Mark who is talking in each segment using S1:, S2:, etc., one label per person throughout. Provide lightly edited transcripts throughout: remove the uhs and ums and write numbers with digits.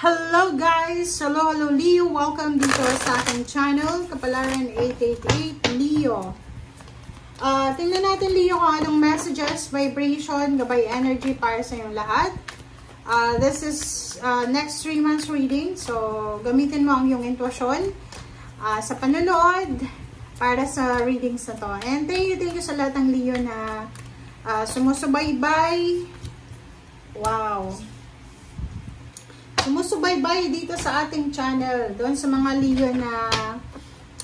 S1: Hello guys! Hello Leo! Welcome dito sa aking channel, Kapalaran 888 Leo. Tingnan natin Leo kung anong messages, vibration, gabay energy para sa inyong lahat. This is next 3 months reading. So, gamitin mo ang iyong intuition sa panonood para sa readings na to. And thank you sa lahat ng Leo na sumusubaybay. Wow! Sumusubaybay dito sa ating channel. Doon sa mga Leo na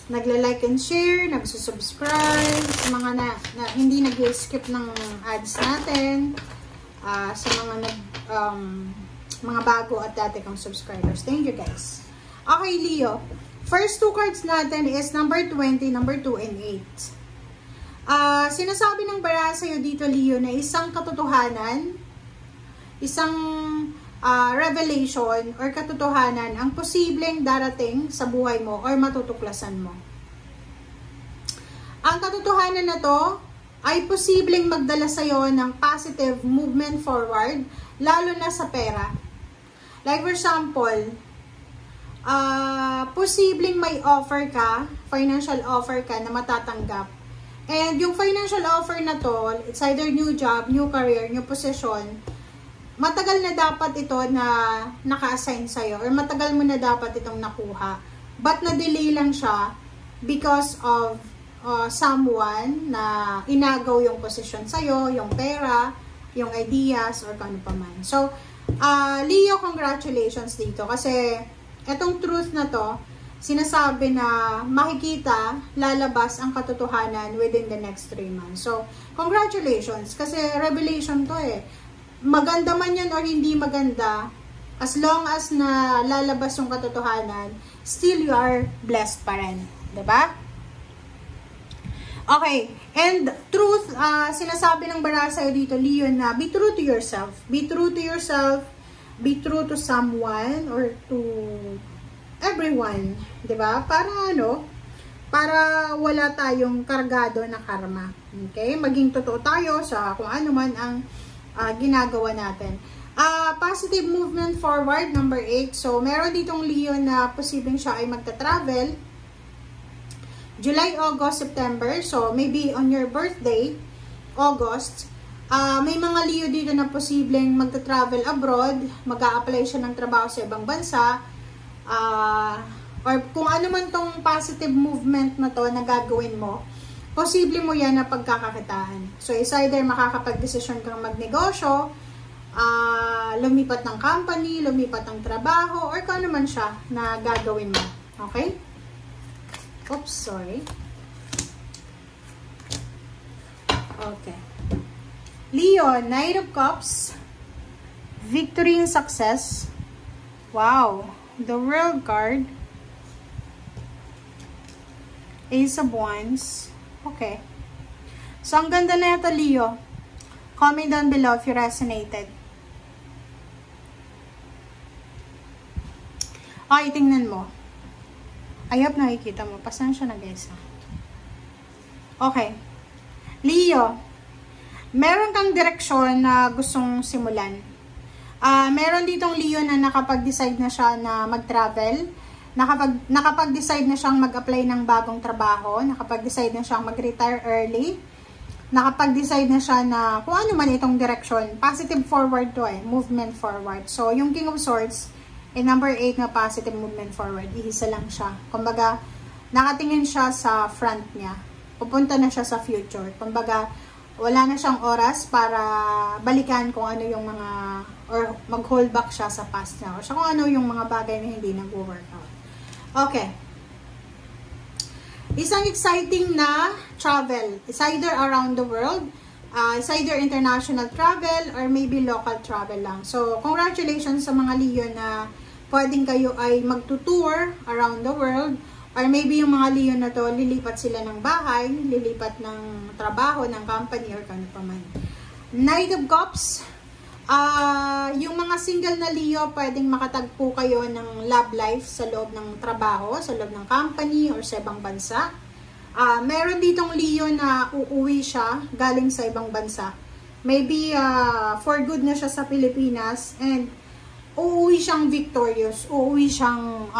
S1: nagla-like and share, nagsusubscribe, sa mga na hindi nag-skip ng ads natin, sa mga mga bago at dati kong subscribers. Thank you guys. Okay Leo, first 2 cards natin is number 20, number 2, and 8. Sinasabi ng bara sa'yo dito Leo na isang katotohanan, isang revelation or katotohanan ang posibleng darating sa buhay mo or matutuklasan mo. Ang katotohanan na to ay posibleng magdala sa'yo ng positive movement forward, lalo na sa pera. Like for example, posibleng may offer ka, financial offer ka na matatanggap. And yung financial offer na to, it's either new job, new career, new position, matagal na dapat ito na naka-assign sa'yo or matagal mo na dapat itong nakuha. But na-delay lang siya because of someone na inagaw yung position sa'yo, yung pera, yung ideas, or kano pa man. So, Leo, congratulations dito kasi itong truth na to, sinasabi na makikita, lalabas ang katotohanan within the next 3 months. So, congratulations kasi revelation to eh. Maganda man yan or hindi maganda, as long as na lalabas yung katotohanan, still you are blessed pa rin. Diba? Okay. And truth, sinasabi ng bara sa'yo dito, Leo, na be true to yourself. Be true to yourself. Be true to someone or to everyone. Diba? Para ano? Para wala tayong kargado na karma. Okay? Maging totoo tayo sa kung ano man ang ginagawa natin. Positive movement forward, number 8. So, meron ditong Leo na posibleng siya ay magta-travel. July, August, September. So, maybe on your birthday, August, may mga Leo dito na posibleng magta-travel abroad, mag-a-apply siya ng trabaho sa ibang bansa, or kung ano man tong positive movement na to na gagawin mo, posible mo yan na pagkakakitaan. So, is either makakapag-desisyon kang magnegosyo, lumipat ng company, lumipat ng trabaho, or kung ano man siya na gagawin mo. Okay? Oops, sorry. Okay. Leo, Knight of Cups, victory and success. Wow. The World card. Ace of Wands. Okay. So, ang ganda na ito, Leo. Comment down below if you resonated. Okay, tingnan mo. I hope nakikita mo. Pasensya na, guys. Okay. Leo, meron kang direksyon na gustong simulan. Meron ditong Leo na nakapag-decide na siya na mag-travel. Nakapag-decide na siyang mag-apply ng bagong trabaho, nakapag-decide na siyang mag-retire early, nakapag-decide na siya na kung ano man itong direction, positive forward to eh, movement forward. So, yung King of Swords, number 8 na positive movement forward, ihisa lang siya. Kumbaga, nakatingin siya sa front niya, pupunta na siya sa future. Kumbaga, wala na siyang oras para balikan kung ano yung mga, or mag-hold back siya sa past niya, or sa kung ano yung mga bagay na hindi nag-work out. Okay. Isang exciting na travel. It's either around the world, it's either international travel, or maybe local travel lang. So, congratulations sa mga Leo na pwedeng kayo ay magtutour around the world, or maybe yung mga Leo na to, lilipat sila ng bahay, lilipat ng trabaho, ng company, or kano pa man. Knight of Cups. Yung mga single na Leo, pwedeng makatagpo kayo ng love life sa loob ng trabaho, sa loob ng company, or sa ibang bansa. Meron ditong Leo na uuwi siya galing sa ibang bansa. Maybe for good na siya sa Pilipinas, and uuwi siyang victorious, uuwi siyang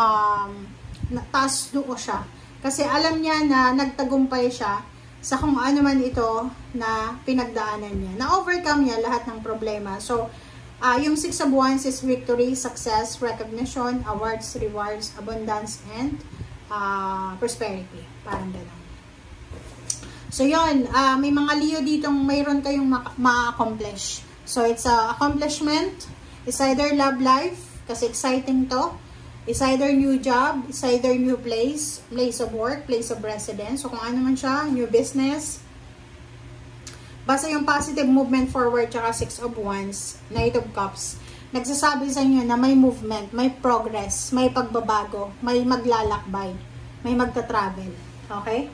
S1: taas duo siya. Kasi alam niya na nagtagumpay siya sa kung ano man ito na pinagdaanan niya. Na-overcome niya lahat ng problema. So, yung 6 of Wands is victory, success, recognition, awards, rewards, abundance, and prosperity. Parang gano'n. So, yun. May mga Leo ditong mayroon kayong ma-accomplish. So, it's accomplishment. It's either love life, kasi exciting to. It's either new job, it's either new place, place of work, place of residence. So, kung ano man siya, new business. Basta yung positive movement forward, tsaka 6 of Wands, Knight of Cups, nagsasabi sa inyo na may movement, may progress, may pagbabago, may maglalakbay, may magta-travel. Okay?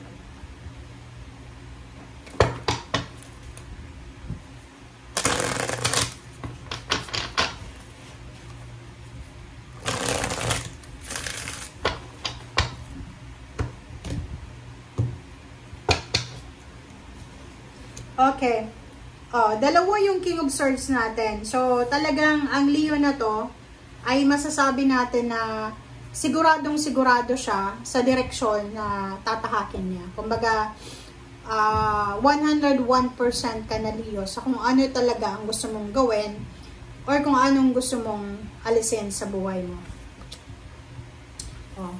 S1: Okay. Dalawa yung King of Swords natin. So, talagang ang Leo na to ay masasabi natin na siguradong sigurado siya sa direksyon na tatahakin niya. Kumbaga, 101% ka na Leo sa kung ano talaga ang gusto mong gawin or kung anong gusto mong alisin sa buhay mo.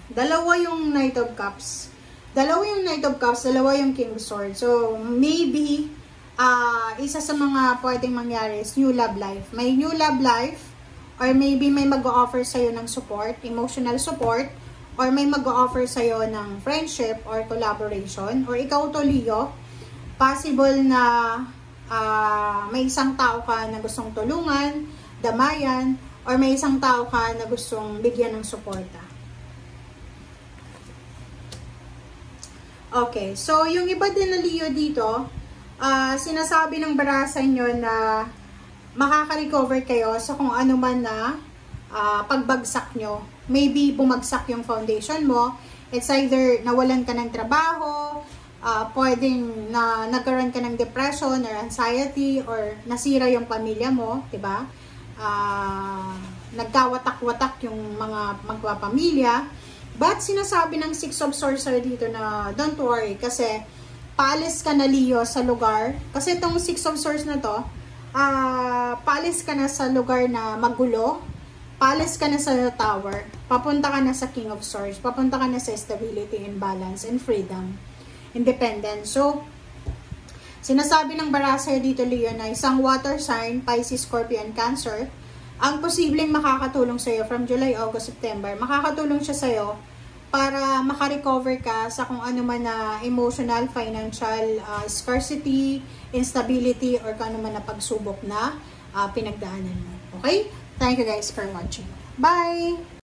S1: Dalawa yung Knight of Cups. Dalawa yung Knight of Cups, dalawa yung King of Swords. So, maybe isa sa mga pwedeng mangyari is new love life. May new love life or maybe may mag-o-offer sa'yo ng support, emotional support, or may mag-o-offer sa'yo ng friendship or collaboration, or ikaw to Leo, possible na may isang tao ka na gustong tulungan, damayan, or may isang tao ka na gustong bigyan ng suporta. Okay, so yung iba din na Leo dito, sinasabi ng barasan nyo na makaka-recover kayo sa kung ano man na pagbagsak nyo. Maybe bumagsak yung foundation mo. It's either nawalan ka ng trabaho, pwedeng na nagkaroon ka ng depression or anxiety, or nasira yung pamilya mo, diba? Nagkawatak-watak yung mga magpapamilya. But sinasabi ng 6 of Swords dito na don't worry kasi paalis ka na Leo sa lugar. Kasi itong 6 of Swords na to, paalis ka na sa lugar na magulo, paalis ka na sa tower, papunta ka na sa King of Swords, papunta ka na sa stability and balance and freedom, independence. So, sinasabi ng barasa dito Leo na isang water sign, Pisces, Scorpio, and Cancer, ang posibleng makakatulong sa'yo from July, August, September. Makakatulong siya sa'yo para makarecover ka sa kung ano man na emotional, financial, scarcity, instability, or kung ano man na pagsubok na pinagdaanan mo. Okay? Thank you guys for watching. Bye!